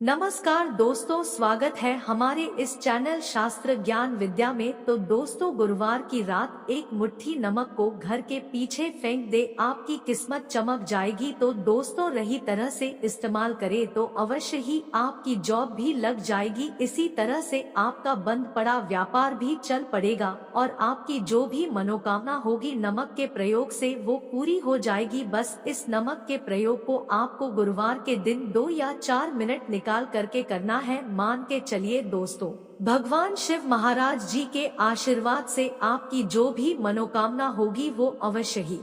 नमस्कार दोस्तों, स्वागत है हमारे इस चैनल शास्त्र ज्ञान विद्या में। तो दोस्तों, गुरुवार की रात एक मुट्ठी नमक को घर के पीछे फेंक दे, आपकी किस्मत चमक जाएगी। तो दोस्तों, रही तरह से इस्तेमाल करे तो अवश्य ही आपकी जॉब भी लग जाएगी। इसी तरह से आपका बंद पड़ा व्यापार भी चल पड़ेगा और आपकी जो भी मनोकामना होगी नमक के प्रयोग से वो पूरी हो जाएगी। बस इस नमक के प्रयोग को आपको गुरुवार के दिन 2 या 4 मिनट निकाल करके करना है। मान के चलिए दोस्तों, भगवान शिव महाराज जी के आशीर्वाद से आपकी जो भी मनोकामना होगी वो अवश्य ही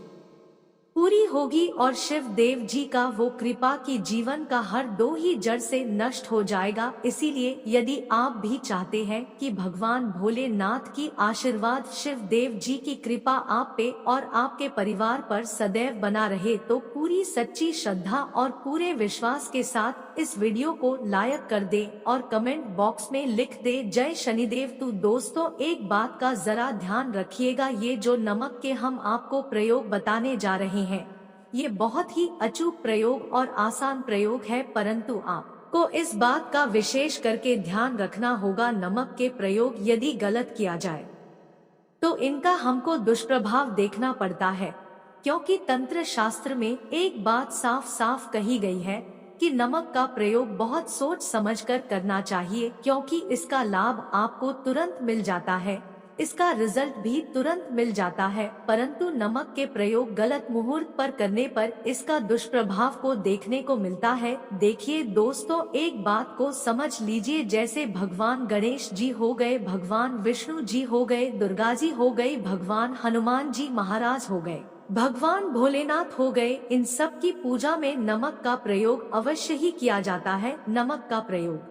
पूरी होगी और शिव देव जी का वो कृपा की जीवन का हर दो ही जड़ से नष्ट हो जाएगा। इसीलिए यदि आप भी चाहते हैं कि भगवान भोलेनाथ की आशीर्वाद, शिव देव जी की कृपा आप पे और आपके परिवार पर सदैव बना रहे, तो पूरी सच्ची श्रद्धा और पूरे विश्वास के साथ इस वीडियो को लाइक कर दे और कमेंट बॉक्स में लिख दे जय शनिदेव। तो दोस्तों, एक बात का जरा ध्यान रखिएगा, ये जो नमक के हम आपको प्रयोग बताने जा रहे हैं ये बहुत ही अचूक प्रयोग और आसान प्रयोग है, परंतु आपको इस बात का विशेष करके ध्यान रखना होगा, नमक के प्रयोग यदि गलत किया जाए तो इनका हमको दुष्प्रभाव देखना पड़ता है। क्योंकि तंत्र शास्त्र में एक बात साफ साफ कही गई है कि नमक का प्रयोग बहुत सोच समझकर करना चाहिए, क्योंकि इसका लाभ आपको तुरंत मिल जाता है, इसका रिजल्ट भी तुरंत मिल जाता है। परंतु नमक के प्रयोग गलत मुहूर्त पर करने पर इसका दुष्प्रभाव को देखने को मिलता है। देखिए दोस्तों, एक बात को समझ लीजिए, जैसे भगवान गणेश जी हो गए, भगवान विष्णु जी हो गए, दुर्गा जी हो गई, भगवान हनुमान जी महाराज हो गए, भगवान भोलेनाथ हो गए, इन सब की पूजा में नमक का प्रयोग अवश्य ही किया जाता है। नमक का प्रयोग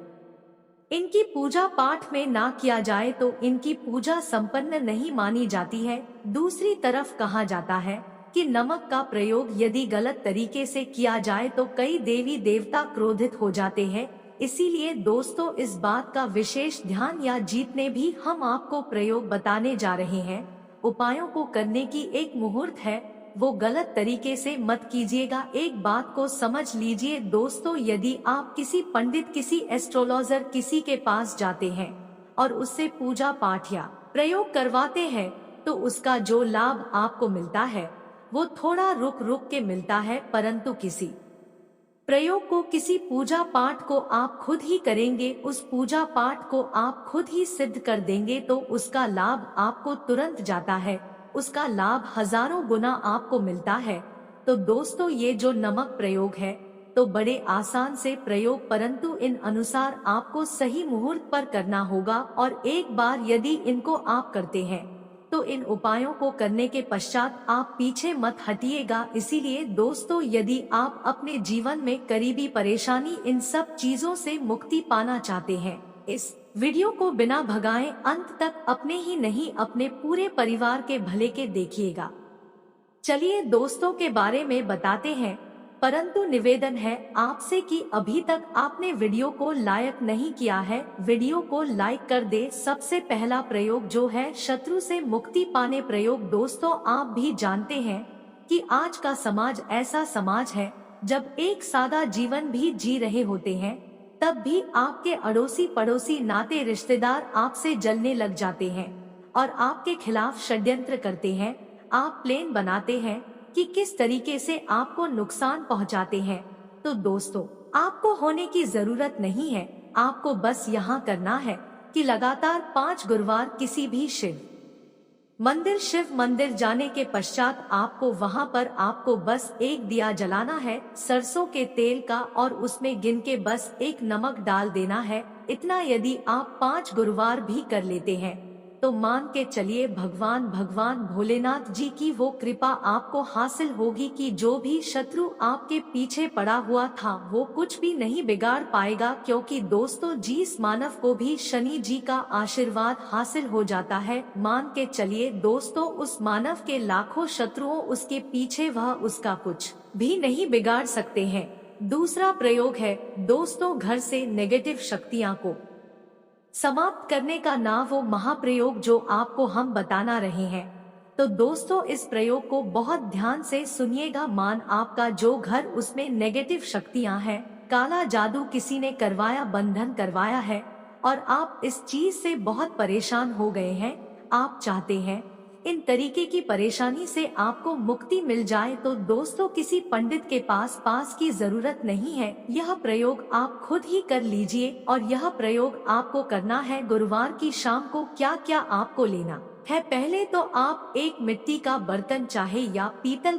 इनकी पूजा पाठ में ना किया जाए तो इनकी पूजा संपन्न नहीं मानी जाती है। दूसरी तरफ कहा जाता है कि नमक का प्रयोग यदि गलत तरीके से किया जाए तो कई देवी देवता क्रोधित हो जाते हैं। इसीलिए दोस्तों, इस बात का विशेष ध्यान या जीतने भी हम आपको प्रयोग बताने जा रहे हैं। उपायों को करने की एक मुहूर्त है, वो गलत तरीके से मत कीजिएगा। एक बात को समझ लीजिए दोस्तों, यदि आप किसी पंडित, किसी एस्ट्रोलॉजर, किसी के पास जाते हैं और उससे पूजा पाठ या प्रयोग करवाते हैं तो उसका जो लाभ आपको मिलता है वो थोड़ा रुक रुक के मिलता है, परंतु किसी प्रयोग को, किसी पूजा पाठ को आप खुद ही करेंगे, उस पूजा पाठ को आप खुद ही सिद्ध कर देंगे तो उसका लाभ आपको तुरंत जाता है, उसका लाभ हजारों गुना आपको मिलता है। तो दोस्तों, ये जो नमक प्रयोग है तो बड़े आसान से प्रयोग, परंतु इन अनुसार आपको सही मुहूर्त पर करना होगा। और एक बार यदि इनको आप करते हैं तो इन उपायों को करने के पश्चात आप पीछे मत हटिएगा। इसीलिए दोस्तों, यदि आप अपने जीवन में करीबी परेशानी, इन सब चीजों से मुक्ति पाना चाहते हैं, इस वीडियो को बिना भगाए अंत तक अपने ही नहीं अपने पूरे परिवार के भले के देखिएगा। चलिए दोस्तों के बारे में बताते हैं, परंतु निवेदन है आपसे कि अभी तक आपने वीडियो को लाइक नहीं किया है, वीडियो को लाइक कर दे। सबसे पहला प्रयोग जो है शत्रु से मुक्ति पाने प्रयोग। दोस्तों, आप भी जानते हैं कि आज का समाज ऐसा समाज है जब एक सादा जीवन भी जी रहे होते हैं तब भी आपके अड़ोसी पड़ोसी नाते रिश्तेदार आपसे जलने लग जाते हैं और आपके खिलाफ षड्यंत्र करते हैं। आप प्लान बनाते हैं कि किस तरीके से आपको नुकसान पहुंचाते हैं। तो दोस्तों, आपको होने की जरूरत नहीं है, आपको बस यहाँ करना है कि लगातार 5 गुरुवार किसी भी शिव मंदिर जाने के पश्चात आपको वहां पर आपको बस एक दिया जलाना है सरसों के तेल का और उसमें गिन के बस एक नमक डाल देना है। इतना यदि आप 5 गुरुवार भी कर लेते हैं तो मान के चलिए भगवान भोलेनाथ जी की वो कृपा आपको हासिल होगी कि जो भी शत्रु आपके पीछे पड़ा हुआ था वो कुछ भी नहीं बिगाड़ पाएगा। क्योंकि दोस्तों, जिस मानव को भी शनि जी का आशीर्वाद हासिल हो जाता है, मान के चलिए दोस्तों, उस मानव के लाखों शत्रुओं उसके पीछे, वह उसका कुछ भी नहीं बिगाड़ सकते हैं। दूसरा प्रयोग है दोस्तों, घर से नेगेटिव शक्तियां को समाप्त करने का ना वो महाप्रयोग जो आपको हम बताना रहे हैं। तो दोस्तों, इस प्रयोग को बहुत ध्यान से सुनिएगा। मान आपका जो घर, उसमें नेगेटिव शक्तियां हैं, काला जादू किसी ने करवाया, बंधन करवाया है और आप इस चीज से बहुत परेशान हो गए हैं। आप चाहते हैं इन तरीके की परेशानी से आपको मुक्ति मिल जाए, तो दोस्तों किसी पंडित के पास की जरूरत नहीं है। यह प्रयोग आप खुद ही कर लीजिए और यह प्रयोग आपको करना है गुरुवार की शाम को। क्या क्या आपको लेना है? पहले तो आप एक मिट्टी का बर्तन, चाहे या पीतल